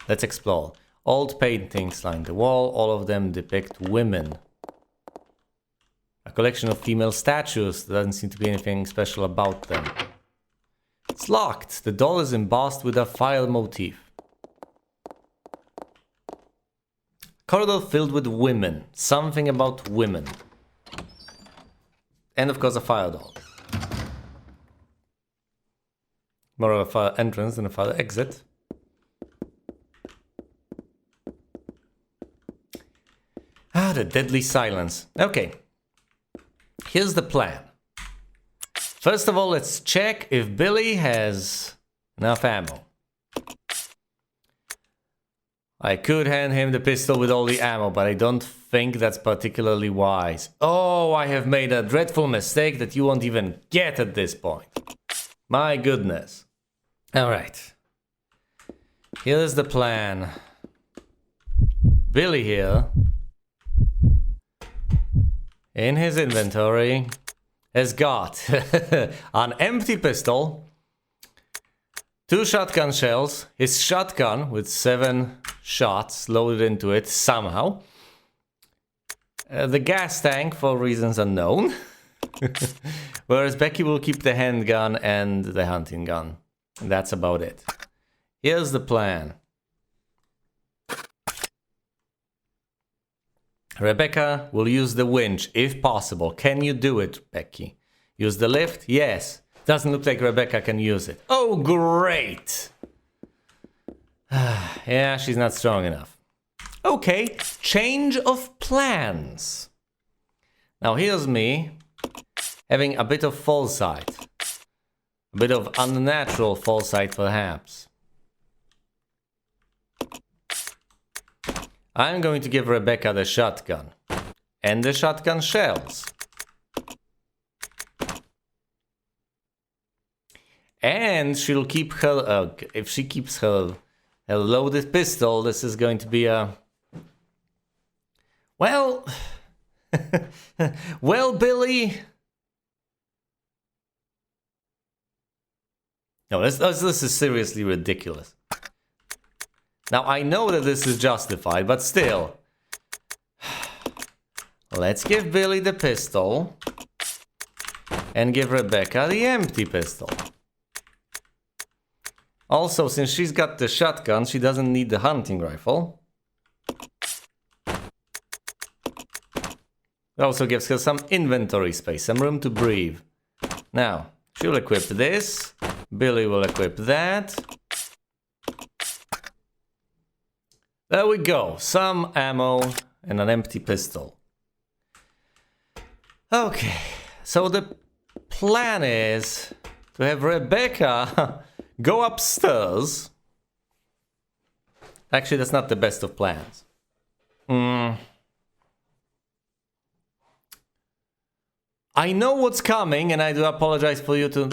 Let's explore. Old paintings line the wall. All of them depict women. A collection of female statues. There doesn't seem to be anything special about them. It's locked. The door is embossed with a fire motif. Corridor filled with women. Something about women. And of course a fire door. More of a fire entrance than a fire exit. Ah, the deadly silence. Okay. Here's the plan. First of all, let's check if Billy has enough ammo. I could hand him the pistol with all the ammo, but I don't think that's particularly wise. Oh, I have made a dreadful mistake that you won't even get at this point. My goodness. Alright. Here's the plan. Billy here, in his inventory, has got an empty pistol, 2 shotgun shells, his shotgun with 7 shots loaded into it somehow, the gas tank for reasons unknown, whereas Becky will keep the handgun and the hunting gun. And that's about it. Here's the plan. Rebecca will use the winch if possible. Can you do it, Becky? Use the lift? Yes. Doesn't look like Rebecca can use it. Oh, great! Yeah, she's not strong enough. Okay, change of plans. Now here's me having a bit of foresight. A bit of unnatural foresight, perhaps. I'm going to give Rebecca the shotgun. And the shotgun shells. And she'll keep her... if she keeps her loaded pistol, this is going to be a... Well... well, Billy... No, this is seriously ridiculous. Now, I know that this is justified, but still. Let's give Billy the pistol. And give Rebecca the empty pistol. Also, since she's got the shotgun, she doesn't need the hunting rifle. It also gives her some inventory space, some room to breathe. Now, she'll equip this. Billy will equip that. There we go. Some ammo and an empty pistol. Okay, so the plan is to have Rebecca go upstairs. Actually, that's not the best of plans. I know what's coming, and I do apologize for you to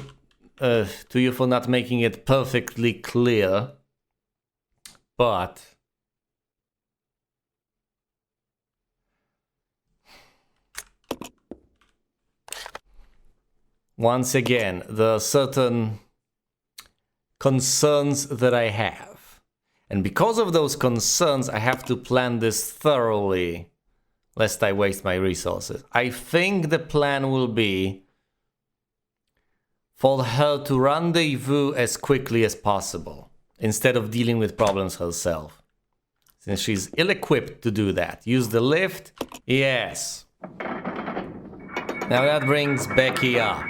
you for not making it perfectly clear. But once again, there are certain concerns that I have. And because of those concerns, I have to plan this thoroughly, lest I waste my resources. I think the plan will be for her to rendezvous as quickly as possible, instead of dealing with problems herself. Since she's ill-equipped to do that. Use the lift? Yes. Now that brings Becky up.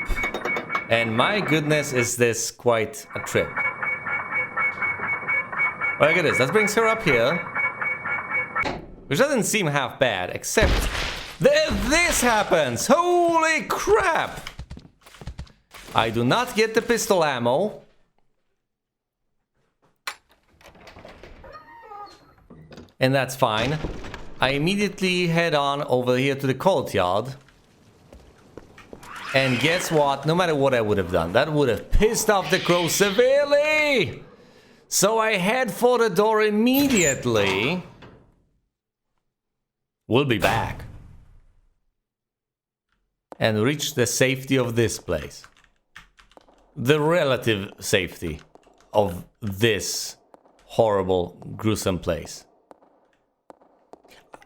And my goodness, is this quite a trip. Well, look at this. That brings her up here. Which doesn't seem half bad, except this happens! Holy crap! I do not get the pistol ammo. And that's fine. I immediately head on over here to the courtyard. And guess what? No matter what I would have done, that would have pissed off the crow severely! So I head for the door immediately. We'll be back. And reach the safety of this place. The relative safety of this horrible, gruesome place.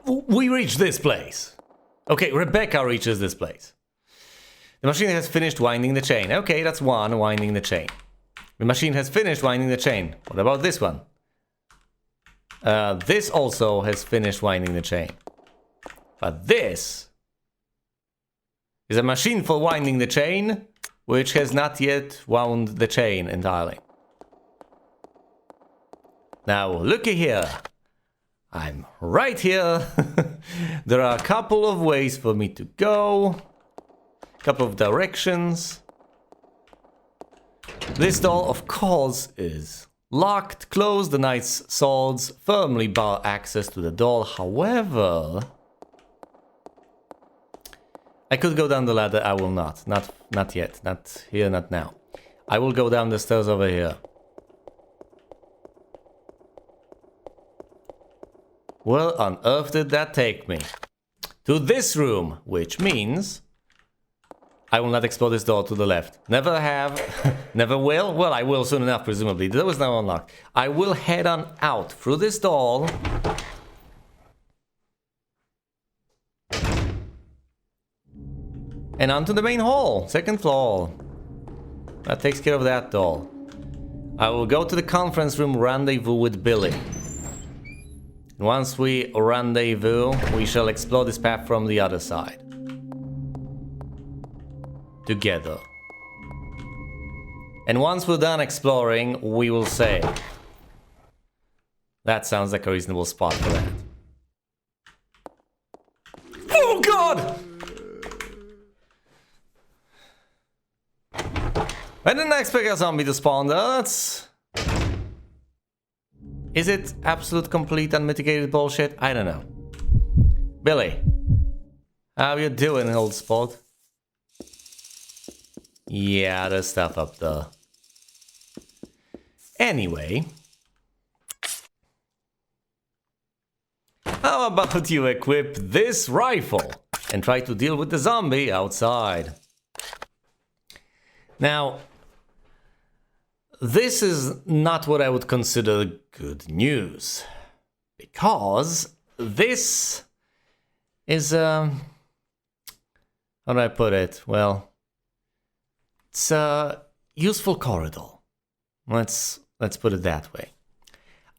We reach this place. Okay, Rebecca reaches this place. The machine has finished winding the chain. Okay, that's one, winding the chain. The machine has finished winding the chain. What about this one? This also has finished winding the chain. But this is a machine for winding the chain, which has not yet wound the chain entirely. Now, looky here. I'm right here. There are a couple of ways for me to go. A couple of directions. This door, of course, is locked, closed. The knight's swords firmly bar access to the door. However, I could go down the ladder. I will not. Not yet. Not here, not now. I will go down the stairs over here. Where on earth did that take me? To this room, which means I will not explore this door to the left. Never have, never will. Well, I will soon enough, presumably. The door is now unlocked. I will head on out through this door. And onto the main hall, second floor. That takes care of that door. I will go to the conference room, rendezvous with Billy. Once we rendezvous, we shall explore this path from the other side. Together. And once we're done exploring, we will save. That sounds like a reasonable spot for that. Oh god! I didn't expect a zombie to spawn there. That's... Is it absolute, complete, unmitigated bullshit? I don't know. Billy. How you doing, old sport? Yeah, there's stuff up there. Anyway. How about you equip this rifle and try to deal with the zombie outside? Now, this is not what I would consider good news, because this is how do I put it? Well, it's a useful corridor. Let's put it that way.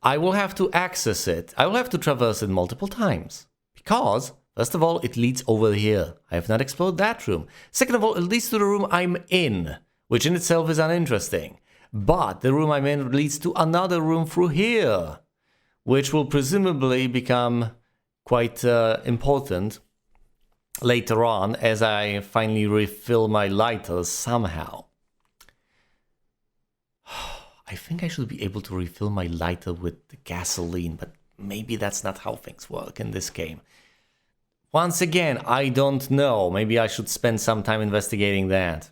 I will have to access it. I will have to traverse it multiple times, because first of all, it leads over here. I have not explored that room. Second of all, it leads to the room I'm in, which in itself is uninteresting. But the room I'm in leads to another room through here, which will presumably become quite important later on as I finally refill my lighter somehow. I think I should be able to refill my lighter with the gasoline, but maybe that's not how things work in this game. Once again, I don't know. Maybe I should spend some time investigating that.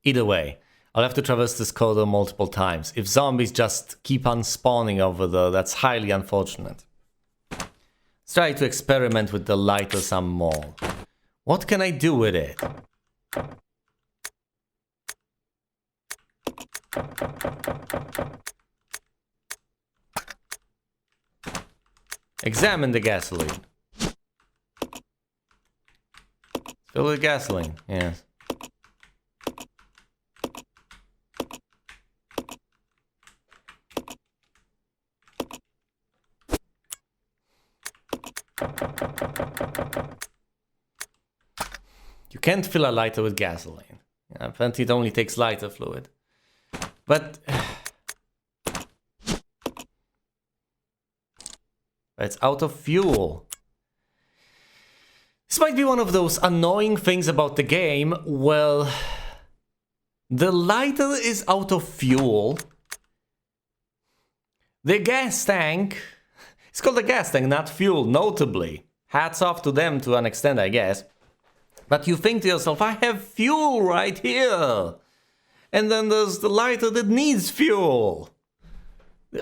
Either way, I'll have to traverse this corridor multiple times. If zombies just keep on spawning over there, that's highly unfortunate. Let's try to experiment with the lighter some more. What can I do with it? Examine the gasoline. Fill with gasoline, yes. You can't fill a lighter with gasoline. Apparently it only takes lighter fluid. But it's out of fuel. This might be one of those annoying things about the game. Well, the lighter is out of fuel. The gas tank, it's called a gas tank, not fuel, notably. Hats off to them to an extent, I guess. But you think to yourself, I have fuel right here. And then there's the lighter that needs fuel.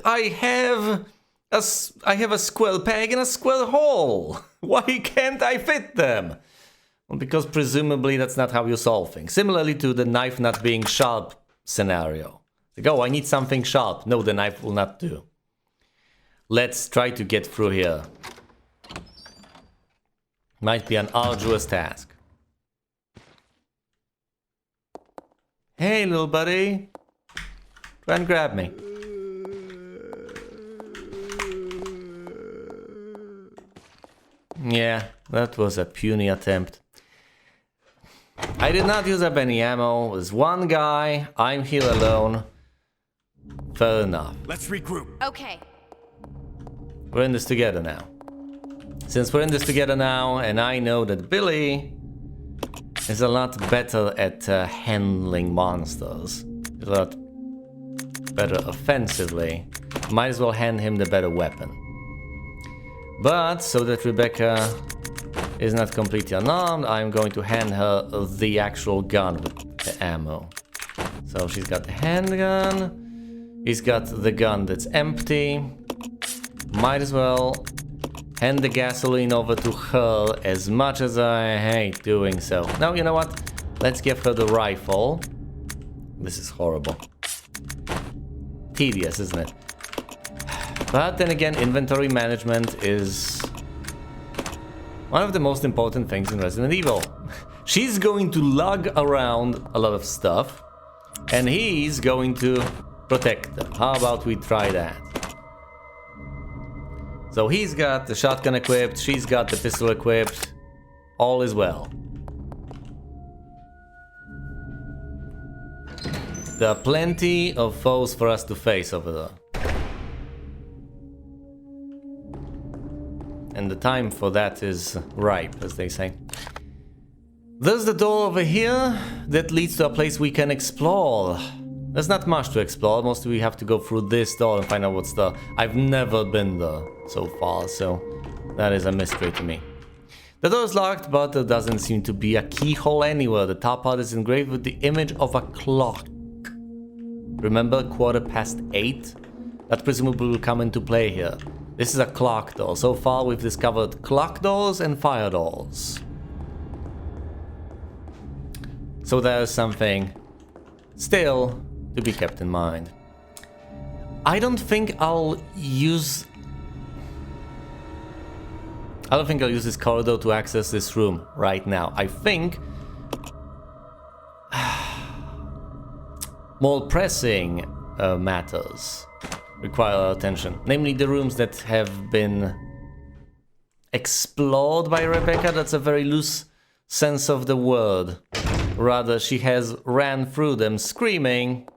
I have a square peg and a square hole. Why can't I fit them? Well, because presumably that's not how you solve things. Similarly to the knife not being sharp scenario. Like, oh, I need something sharp. No, the knife will not do. Let's try to get through here. Might be an arduous task. Hey, little buddy. Try and grab me. Yeah, that was a puny attempt. I did not use up any ammo. There's one guy. I'm here alone. Fair enough. Let's regroup. Okay. We're in this together now. Since we're in this together now, and I know that Billy is a lot better at handling monsters. A lot better offensively. Might as well hand him the better weapon. But, so that Rebecca is not completely unarmed, I'm going to hand her the actual gun with the ammo. So she's got the handgun. He's got the gun that's empty. Might as well hand the gasoline over to her, as much as I hate doing so. Now, you know what? Let's give her the rifle. This is horrible. Tedious, isn't it? But then again, inventory management is one of the most important things in Resident Evil. She's going to lug around a lot of stuff, and he's going to protect them. How about we try that? So he's got the shotgun equipped, she's got the pistol equipped. All is well. There are plenty of foes for us to face over there. And the time for that is ripe, as they say. There's the door over here that leads to a place we can explore. There's not much to explore, mostly we have to go through this door and find out what's there. I've never been there so far, so that is a mystery to me. The door is locked, but there doesn't seem to be a keyhole anywhere. The top part is engraved with the image of a clock. Remember 8:15? That presumably will come into play here. This is a clock door. So far we've discovered clock doors and fire doors. So there's something still to be kept in mind. I don't think I'll use this corridor to access this room right now. I think more pressing matters require our attention. Namely the rooms that have been explored by Rebecca. That's a very loose sense of the word. Rather, she has ran through them screaming,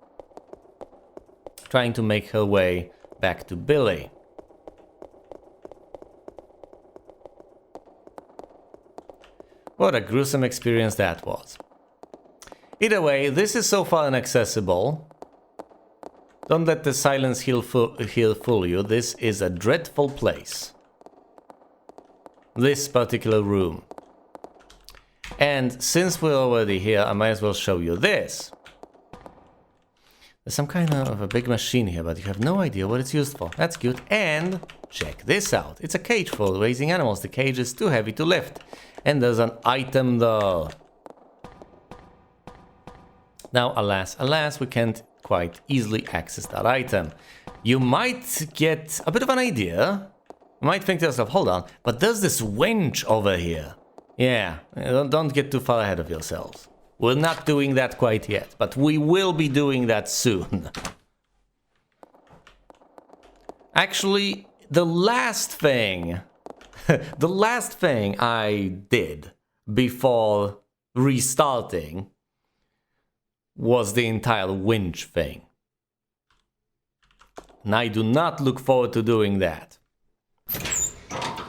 trying to make her way back to Billy. What a gruesome experience that was. Either way, this is so far inaccessible. Don't let the silence here fool you. This is a dreadful place. This particular room. And since we're already here, I might as well show you this. There's some kind of a big machine here, but you have no idea what it's used for. That's cute. And check this out. It's a cage for raising animals. The cage is too heavy to lift. And there's an item there. Now, alas, we can't quite easily access that item. You might get a bit of an idea. You might think to yourself, hold on, but there's this winch over here. Yeah, don't get too far ahead of yourselves. We're not doing that quite yet, but we will be doing that soon. Actually, the last thing The last thing I did before restarting was the entire winch thing. And I do not look forward to doing that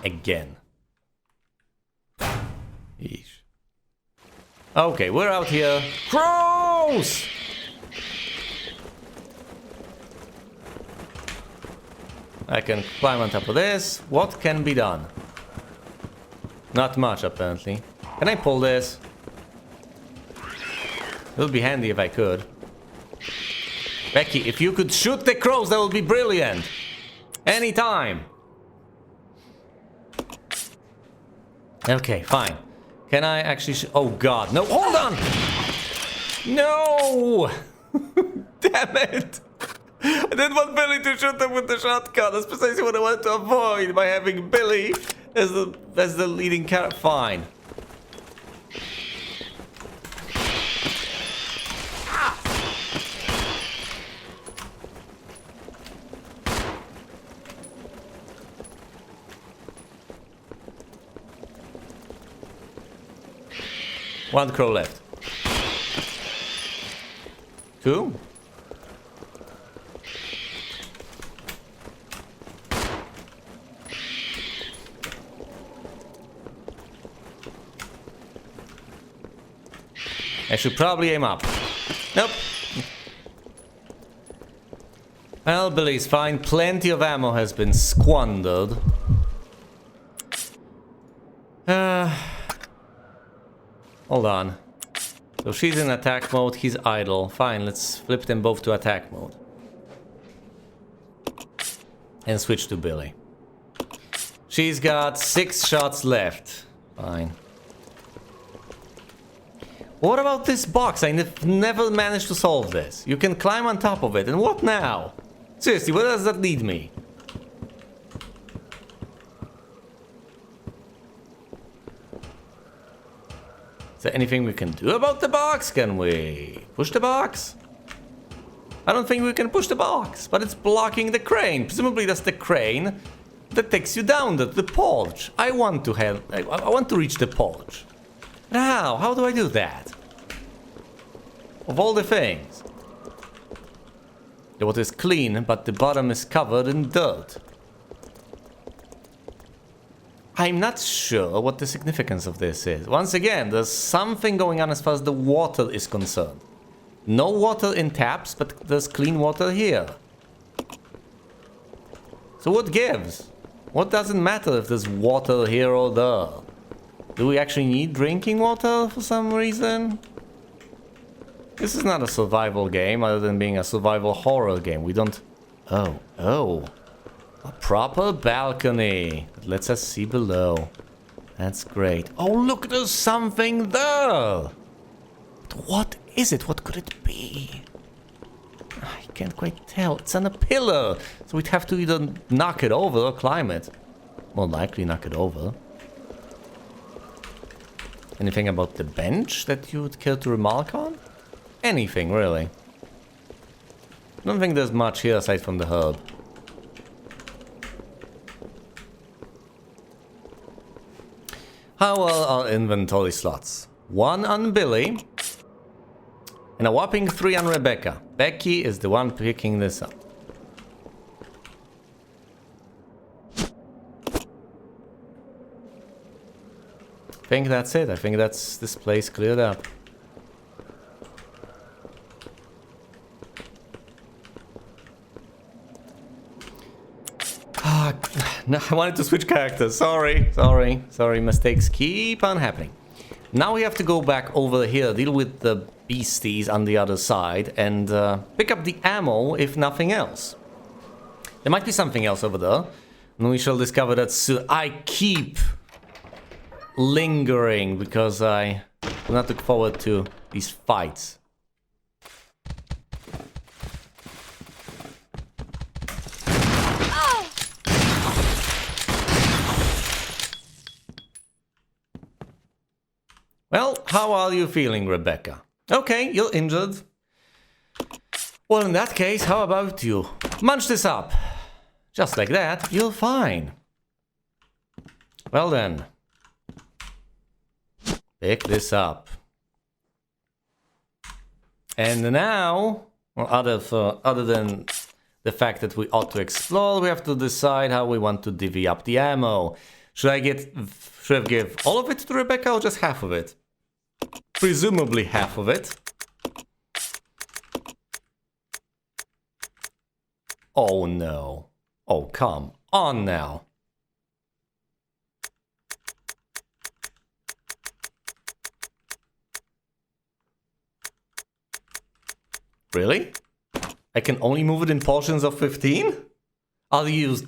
again. Yeesh. Okay, we're out here. Crows! I can climb on top of this. What can be done? Not much, apparently. Can I pull this? It would be handy if I could. Becky, if you could shoot the crows, that would be brilliant. Anytime. Okay, fine. Can I actually oh god, no, hold on! No! Damn it! I didn't want Billy to shoot them with the shotgun. That's precisely what I wanted to avoid by having Billy as the leading character. Fine. One crow left. Two. I should probably aim up. Nope. Well, Billy's fine. Plenty of ammo has been squandered. Hold on. So she's in attack mode, he's idle. Fine, let's flip them both to attack mode. And switch to Billy. She's got 6 shots left. Fine. What about this box? I never managed to solve this. You can climb on top of it, and what now? Seriously, where does that lead me? Is there anything we can do about the box? Can we push the box? I don't think we can push the box, but it's blocking the crane. Presumably that's the crane that takes you down the porch. I want to reach the porch. But how? How do I do that? Of all the things. The water is clean, but the bottom is covered in dirt. I'm not sure what the significance of this is. Once again, there's something going on as far as the water is concerned. No water in taps, but there's clean water here. So what gives? What doesn't matter if there's water here or there? Do we actually need drinking water for some reason? This is not a survival game other than being a survival horror game. We don't... Oh. A proper balcony that lets us see below. That's great. Oh, look, there's something there! But what is it? What could it be? I can't quite tell. It's on a pillar. So we'd have to either knock it over or climb it. More likely knock it over. Anything about the bench that you would care to remark on? Anything, really. I don't think there's much here aside from the herb. How well are inventory slots? 1 on Billy. And a whopping 3 on Rebecca. Becky is the one picking this up. I think that's it. I think that's this place cleared up. No, I wanted to switch characters. Sorry. Mistakes keep on happening. Now we have to go back over here, deal with the beasties on the other side, and pick up the ammo, if nothing else. There might be something else over there, and we shall discover that soon. I keep lingering because I do not look forward to these fights. Well, how are you feeling, Rebecca? Okay, you're injured. Well, in that case, how about you munch this up? Just like that, you're fine. Well then. Pick this up. And now, well, other than the fact that we ought to explore, we have to decide how we want to divvy up the ammo. Should I give all of it to Rebecca or just half of it? Presumably half of it. Oh no. Oh, come on now. Really? I can only move it in portions of 15? I'll use...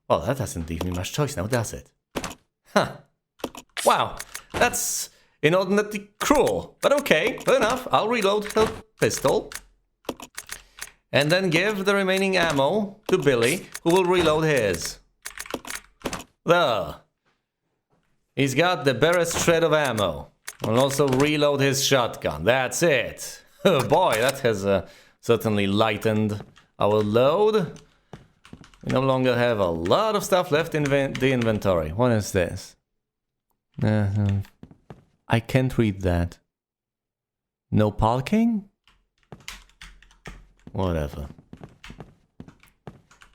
Well, that doesn't leave me much choice now, does it? Huh. Wow, that's inordinately cruel. But okay, fair enough. I'll reload her pistol. And then give the remaining ammo to Billy, who will reload his. There. He's got the barest shred of ammo. I'll also reload his shotgun. That's it. Oh boy, that has certainly lightened our load. We no longer have a lot of stuff left in the inventory. What is this? I can't read that. No parking? Whatever.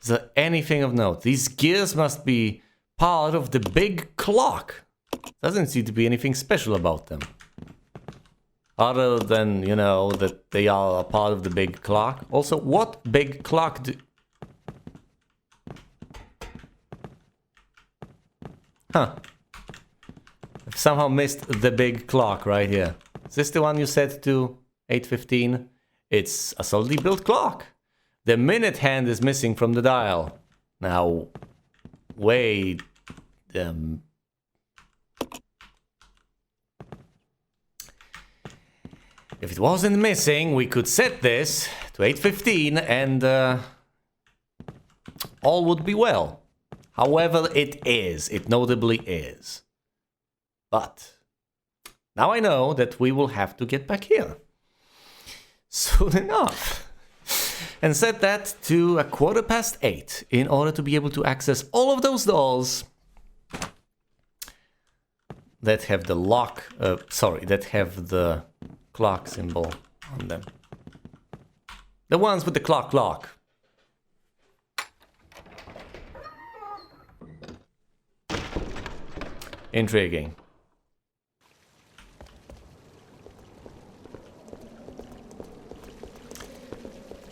Is there anything of note? These gears must be part of the big clock. Doesn't seem to be anything special about them. Other than, you know, that they are a part of the big clock. Also, what big clock do... Huh. I've somehow missed the big clock right here. Is this the one you set to 8:15? It's a solidly built clock. The minute hand is missing from the dial. Now, wait... If it wasn't missing, we could set this to 8:15 and all would be well. However, it notably is. But now I know that we will have to get back here soon enough and set that to 8:15 in order to be able to access all of those doors that have the lock, that have the clock symbol on them. The ones with the clock lock. Intriguing.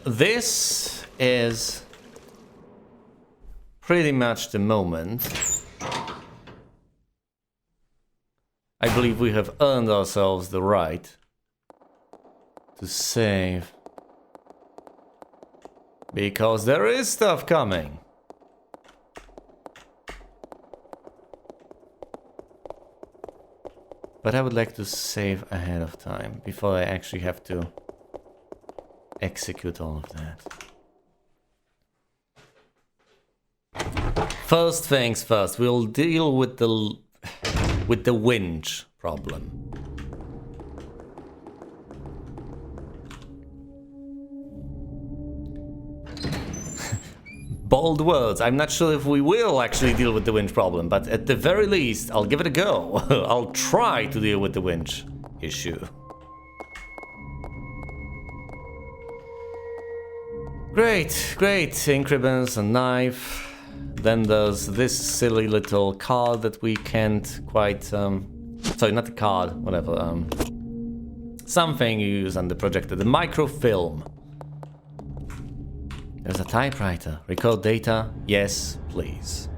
This is pretty much the moment I believe we have earned ourselves the right to save. Because there is stuff coming. But I would like to save ahead of time before I actually have to execute all of that. First things first, we'll deal with the winch problem. Bold words. I'm not sure if we will actually deal with the winch problem, but at the very least, I'll give it a go. I'll try to deal with the winch issue. Great, great. Ink ribbons, a knife. Then there's this silly little card that we can't quite... sorry, not the card, whatever. Something you use on the projector, the microfilm. There's a typewriter. Record data? Yes, please.